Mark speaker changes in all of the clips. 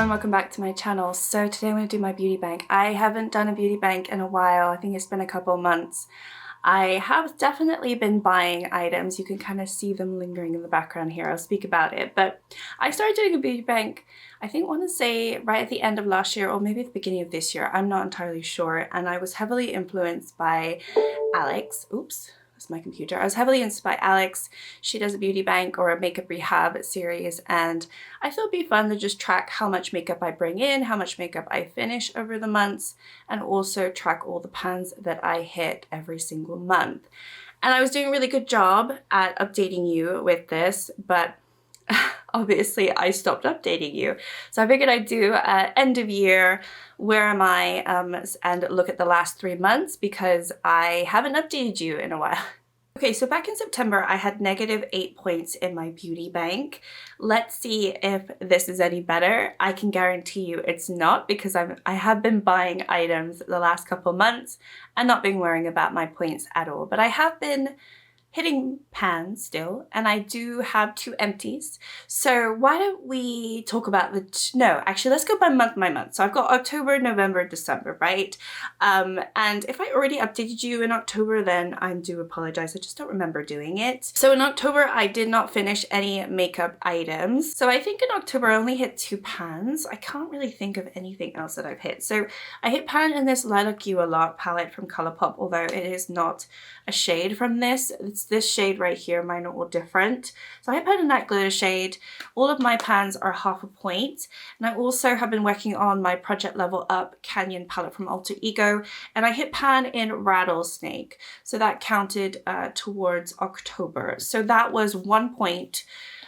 Speaker 1: everyone, welcome back to my channel. So today I'm going to do my beauty bank. I haven't done a beauty bank in a while. I think it's been a couple of months. I have definitely been buying items. You can kind of see them lingering in the background here. I'll speak about it. But I started doing a beauty bank, I think I want to say right at the end of last year or maybe at the beginning of this year. I'm not entirely sure. And I was heavily influenced by Alex. Oops. That's my computer. I was heavily inspired by Alex. She does a beauty bank or a makeup rehab series, and I thought it'd be fun to just track how much makeup I bring in, how much makeup I finish over the months, and also track all the pans that I hit every single month. And I was doing a really good job at updating you with this, but obviously I stopped updating you. So I figured I'd do end of year, where am I, and look at the last 3 months because I haven't updated you in a while. Okay, so back in September, I had -8 points in my beauty bank. Let's see if this is any better. I can guarantee you it's not because I have been buying items the last couple months and not been worrying about my points at all. But I have been hitting pans still, and I do have 2 empties. So why don't we talk about no, actually let's go by month. So I've got October, November, December, right? And if I already updated you in October, then I do apologize. I just don't remember doing it. So in October, I did not finish any makeup items. So I think in October, I only hit 2 pans. I can't really think of anything else that I've hit. So I hit pan in this Lilac You A Lot palette from Colourpop, although it is not a shade from this. It's this shade right here. Mine are all different. So I hit pan in that glitter shade. All of my pans are 0.5 point. And I also have been working on my Project Level Up Canyon palette from Alter Ego. And I hit pan in Rattlesnake. So that counted towards October. So that was 1 point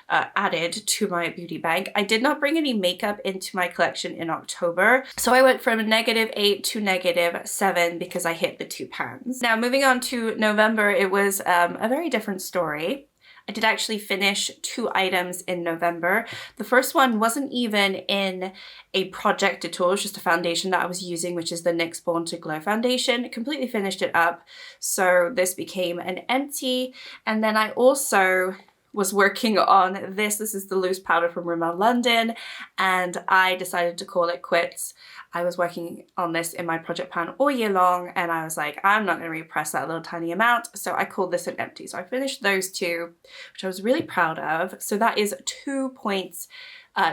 Speaker 1: added to my beauty bank. I did not bring any makeup into my collection in October. So I went from -8 to -7 because I hit the 2 pans. Now moving on to November, it was a very different story. I did actually finish 2 items in November. The first one wasn't even in a project at all. It was just a foundation that I was using, which is the NYX Born to Glow foundation. I completely finished it up. So this became an empty. And then I also was working on this. This is the loose powder from Rimmel London, and I decided to call it quits. I was working on this in my project pan all year long, and I was like, I'm not going to repress that little tiny amount, so I called this an empty. So I finished those 2, which I was really proud of. So that is 2 points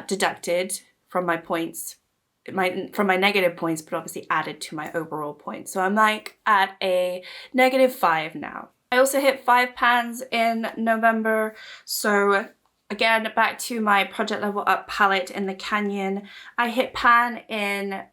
Speaker 1: deducted from my points, from my negative points, but obviously added to my overall points. So I'm like at a -5 now. I also hit 5 pans in November, so again, back to my Project Level Up palette in the Canyon. I hit pan in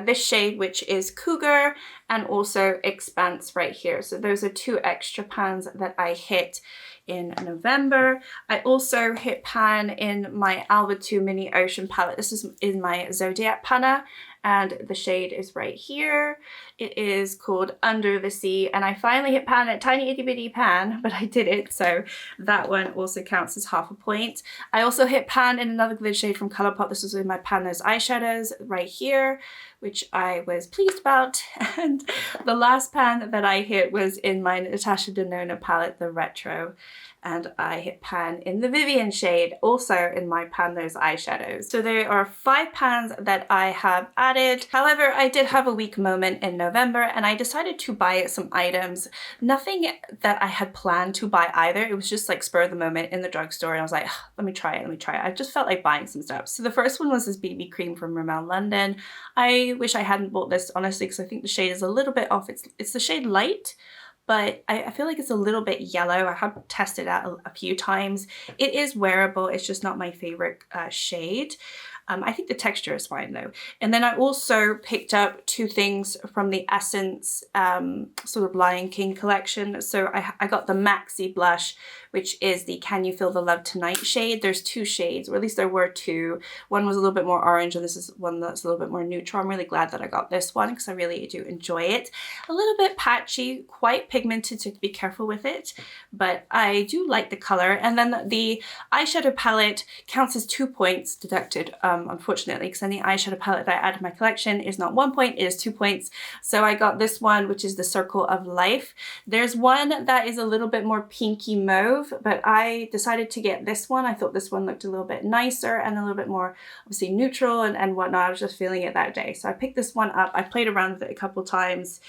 Speaker 1: this shade, which is Cougar, and also Expanse right here. So those are 2 extra pans that I hit in November. I also hit pan in my Alba 2 Mini Ocean palette. This is in my Zodiac panna, and the shade is right here. It is called Under the Sea, and I finally hit pan, a tiny itty bitty pan, but I did it, so that one also counts as 0.5 point. I also hit pan in another glitter shade from Colourpop. This was in my Pan Those eyeshadows right here, which I was pleased about. And the last pan that I hit was in my Natasha Denona palette, the Retro. And I hit pan in the Vivian shade, also in my Pan Those eyeshadows. So there are 5 pans that I have added. However, I did have a weak moment in November, and I decided to buy some items. Nothing that I had planned to buy either. It was just like spur of the moment in the drugstore, and I was like, let me try it. I just felt like buying some stuff. So the first one was this BB cream from Rimmel London. I wish I hadn't bought this, honestly, because I think the shade is a little bit off. It's the shade Light, but I feel like it's a little bit yellow. I have tested it out a few times. It is wearable. It's just not my favorite shade. I think the texture is fine though. And then I also picked up 2 things from the Essence sort of Lion King collection. So I got the Maxi blush, which is the Can You Feel the Love Tonight shade. There's 2 shades, or at least there were 2. One was a little bit more orange, and this is one that's a little bit more neutral. I'm really glad that I got this one because I really do enjoy it. A little bit patchy, quite pigmented, so be careful with it, but I do like the color. And then the eyeshadow palette counts as 2 points deducted unfortunately, because then the eyeshadow palette that I added to my collection is not 1 point, it is 2 points. So I got this one, which is the Circle of Life. There's one that is a little bit more pinky mauve, but I decided to get this one. I thought this one looked a little bit nicer and a little bit more obviously neutral and whatnot. I was just feeling it that day. So I picked this one up. I played around with it a couple times.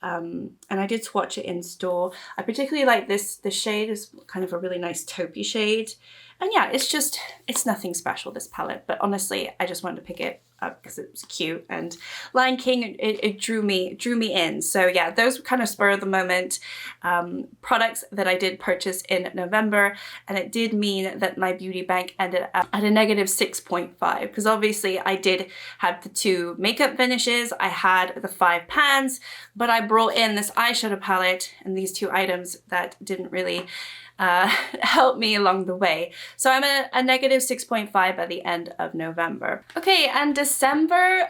Speaker 1: And I did swatch it in store. I particularly like this. The shade is kind of a really nice taupey shade. And yeah, it's nothing special, this palette. But honestly, I just wanted to pick it up because it was cute. And Lion King, it drew me in. So yeah, those were kind of spur of the moment products that I did purchase in November. And it did mean that my beauty bank ended up at a negative 6.5. Because obviously I did have the 2 makeup finishes. I had the 5 pans. But I brought in this eyeshadow palette and these 2 items that didn't really help me along the way. So I'm at a negative 6.5 by the end of November. Okay, and December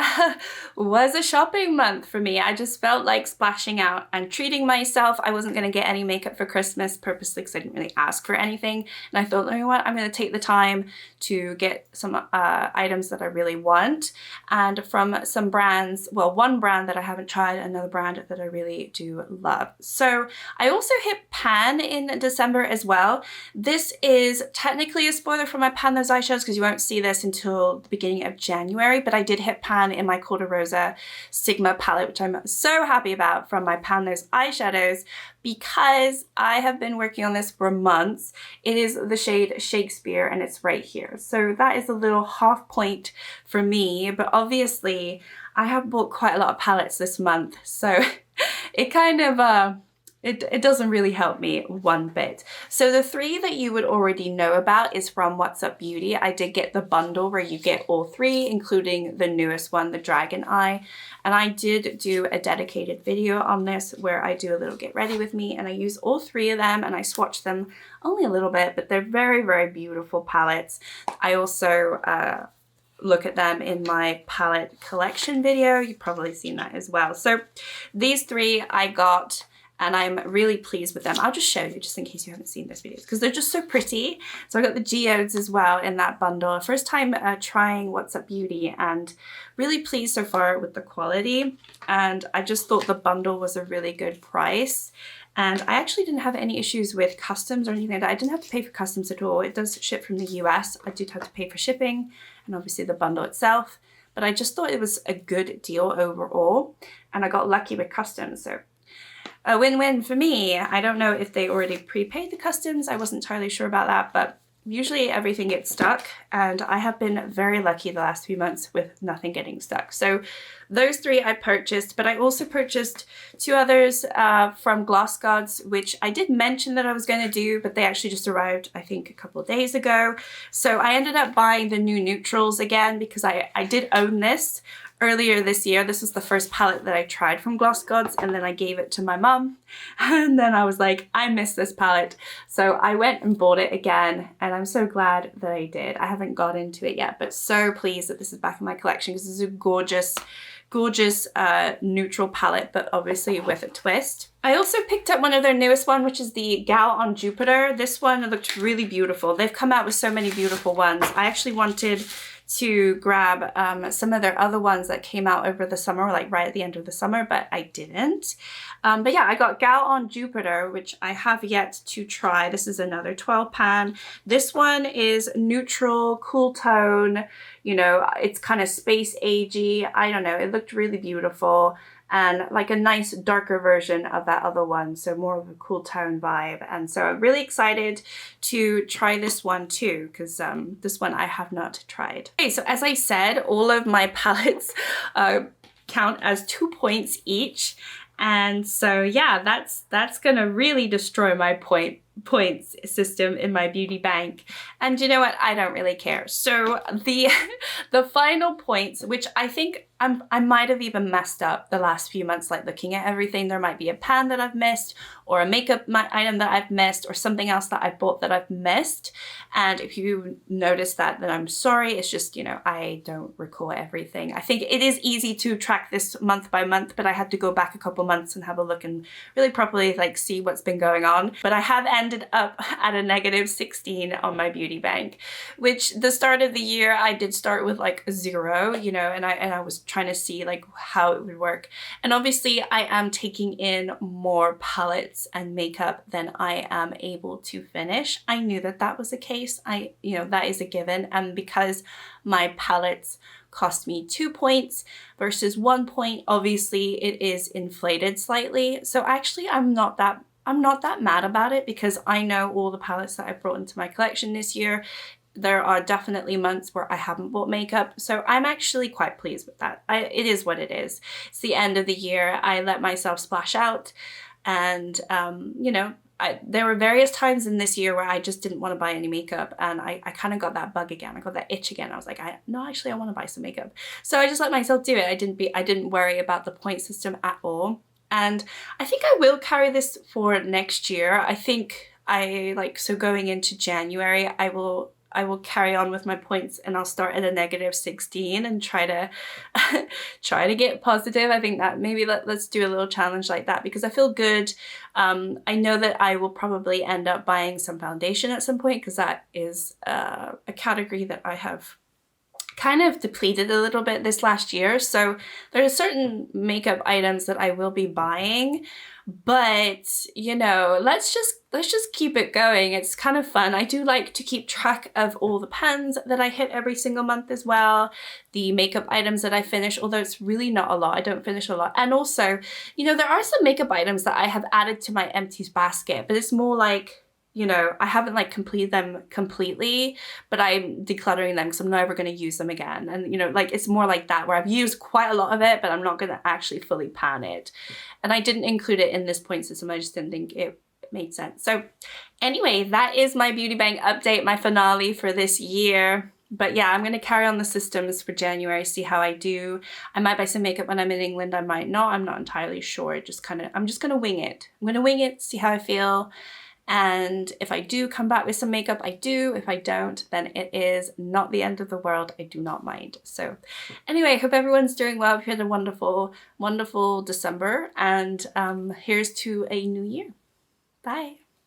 Speaker 1: was a shopping month for me. I just felt like splashing out and treating myself. I wasn't going to get any makeup for Christmas purposely because I didn't really ask for anything. And I thought, you know what, I'm going to take the time to get some items that I really want. And from some brands, well, one brand that I haven't tried, another brand that I really do love. So I also hit pan in December as well. This is technically a spoiler for my Pan Those eyeshadows because you won't see this until the beginning of January, but I did hit pan in my Col de Rosa Sigma palette, which I'm so happy about, from my Pan Those eyeshadows because I have been working on this for months. It is the shade Shakespeare and it's right here. So that is a little half point for me, but obviously I have bought quite a lot of palettes this month. So it kind of, it doesn't really help me one bit. So the 3 that you would already know about is from What's Up Beauty. I did get the bundle where you get all 3, including the newest one, the Dragon Eye. And I did do a dedicated video on this where I do a little get ready with me and I use all 3 of them and I swatch them only a little bit, but they're very, very beautiful palettes. I also look at them in my palette collection video. You've probably seen that as well. So these 3 I got and I'm really pleased with them. I'll just show you just in case you haven't seen this video because they're just so pretty. So I got the geodes as well in that bundle. First time trying What's Up Beauty and really pleased so far with the quality. And I just thought the bundle was a really good price. And I actually didn't have any issues with customs or anything like that. I didn't have to pay for customs at all. It does ship from the US. I did have to pay for shipping and obviously the bundle itself. But I just thought it was a good deal overall. And I got lucky with customs. So a win-win for me. I don't know if they already prepaid the customs. I wasn't entirely sure about that, but usually everything gets stuck and I have been very lucky the last few months with nothing getting stuck. So those 3 I purchased, but I also purchased 2 others from Gloss Gods, which I did mention that I was going to do, but they actually just arrived, I think, a couple of days ago. So I ended up buying the new neutrals again because I did own this earlier this year. This was the first palette that I tried from Gloss Gods and then I gave it to my mum and then I was like, I miss this palette. So I went and bought it again and I'm so glad that I did. I haven't got into it yet, but so pleased that this is back in my collection because this is a gorgeous neutral palette, but obviously with a twist. I also picked up one of their newest one, which is the Gal on Jupiter. This one looked really beautiful. They've come out with so many beautiful ones. I actually wanted to grab some of their other ones that came out over the summer, like right at the end of the summer, but I didn't. But yeah, I got Gal on Jupiter, which I have yet to try. This is another 12 pan. This one is neutral, cool tone, you know, it's kind of space agey. I don't know, it looked really beautiful. And like a nice darker version of that other one, so more of a cool tone vibe. And so I'm really excited to try this one too, because this one I have not tried. Okay, so as I said, all of my palettes count as 2 points each. And so yeah, that's gonna really destroy my points system in my beauty bank. And you know what? I don't really care. So the final points, which I think I might have even messed up the last few months, like looking at everything. There might be a pan that I've missed or a makeup item that I've missed or something else that I bought that I've missed. And if you notice that, then I'm sorry. It's just, you know, I don't recall everything. I think it is easy to track this month by month, but I had to go back a couple months and have a look and really properly like see what's been going on. But I have ended up at a -16 on my beauty bank, which the start of the year I did start with like a 0, you know, and I was trying to see like how it would work. And obviously I am taking in more palettes and makeup than I am able to finish. I knew that that was the case. You know, that is a given. And because my palettes cost me 2 points versus 1 point, obviously it is inflated slightly. So actually I'm not that mad about it, because I know all the palettes that I brought into my collection this year. There are definitely months where I haven't bought makeup, so I'm actually quite pleased with that. It is what it is. It's the end of the year. I let myself splash out, and you know, there were various times in this year where I just didn't want to buy any makeup, and I kind of got that bug again. I got that itch again. I was like, no, actually I want to buy some makeup. So I just let myself do it. I didn't worry about the point system at all. And I think I will carry this for next year. I think so going into January, I will carry on with my points, and I'll start at a -16 and try to get positive. I think that maybe let's do a little challenge like that, because I feel good. I know that I will probably end up buying some foundation at some point, because that is a category that I have kind of depleted a little bit this last year. So there are certain makeup items that I will be buying, but you know, let's just keep it going. It's kind of fun. I do like to keep track of all the pens that I hit every single month as well, the makeup items that I finish, although it's really not a lot. I don't finish a lot. And also, you know, there are some makeup items that I have added to my empties basket, but it's more like, you know, I haven't like completed them completely, but I'm decluttering them because I'm never going to use them again. And you know, like it's more like that, where I've used quite a lot of it, but I'm not going to actually fully pan it. And I didn't include it in this point system. I just didn't think it made sense. So anyway, that is my beauty bank update, my finale for this year. But yeah, I'm going to carry on the systems for January, see how I do. I might buy some makeup when I'm in England. I might not. I'm not entirely sure. I'm just going to wing it. I'm going to wing it, see how I feel. And if I do come back with some makeup, I do. If I don't, then it is not the end of the world. I do not mind. So anyway, I hope everyone's doing well. Hope you had a wonderful, wonderful December. And here's to a new year. Bye.